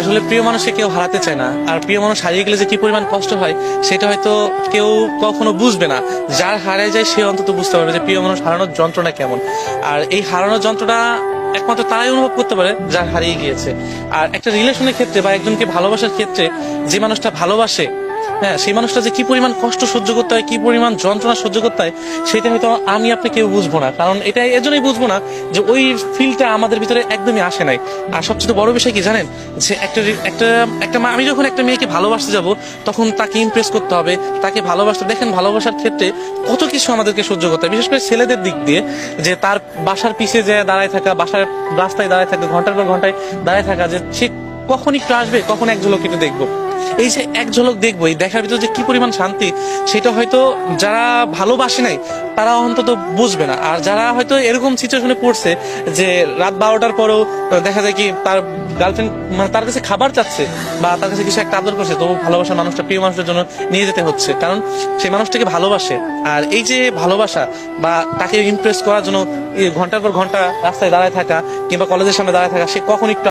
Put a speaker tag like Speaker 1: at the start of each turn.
Speaker 1: আসলে প্রিয় মানুষকে কেউ হারাতে চায় না, আর প্রিয় মানুষ হারিয়ে গেলে যে কি পরিমাণ কষ্ট হয় সেটা হয়তো কেউ কখনো বুঝবে না। যার হারিয়ে যায় সে অন্তত বুঝতে পারবে যে প্রিয় মানুষ হারানোর যন্ত্রণা কেমন। আর এই হারানোর যন্ত্রণা একমাত্র তারাই অনুভব করতে পারে যার হারিয়ে গিয়েছে। আর একটা রিলেশনের ক্ষেত্রে বা একজনকে ভালোবাসার ক্ষেত্রে যে মানুষটা ভালোবাসে, হ্যাঁ, সেই মানুষটা যে কি পরিমাণ কষ্ট সহ্য করতে হয়, কি পরিমাণ যন্ত্রণা সহ্য করতে হয়, সেটা হয়তো আমি আপনি কেউ বুঝবো না। কারণ এটা এজন্যই বুঝবো না যে ওই ফিলটা আমাদের ভিতরে একদমই আসে নাই। আর সবচেয়ে বড় বিষয় কি জানেন, যে একটা একটা আমি যখন একটা মেয়েকে ভালোবাসতে যাব তখন তাকে ইমপ্রেস করতে হবে, তাকে ভালোবাসতে, দেখেন ভালোবাসার ক্ষেত্রে কত কিছু আমাদেরকে সহ্য করতে হয়, বিশেষ করে ছেলেদের দিক দিয়ে। যে তার বাসার পিছে যে দাঁড়ায় থাকা, বাসার রাস্তায় দাঁড়ায় থাকা, ঘন্টার পর ঘন্টায় দাঁড়ায় থাকা, যে সে কখন একটু আসবে, কখন এক ঝলক একটু দেখবো। এই যে এক ঝলক দেখবো, এই দেখার ভিতরে যে কি পরিমাণ শান্তি, সেটা হয়তো যারা ভালোবাসে নাই তারা অন্তত বুঝবে না। আর যারা হয়তো এরকম সিচুয়েশনে পড়ছে যে রাত 12টার পরেও দেখা যায় কি তার গার্লফ্রেন্ড মানে তার কাছে খাবার চাচ্ছে বা তার কাছে কিছু একটা আদর করছে, তো ভালোবাসার মানুষটা প্রিয় মানুষের জন্য নিয়ে যেতে হচ্ছে, কারণ সেই মানুষটাকে ভালোবাসে। আর এই যে ভালোবাসা বা তাকে ইমপ্রেস করার জন্য ঘন্টার পর ঘন্টা রাস্তায় দাঁড়ায় থাকা কিংবা কলেজের সামনে দাঁড়ায় থাকা, সে কখন একটু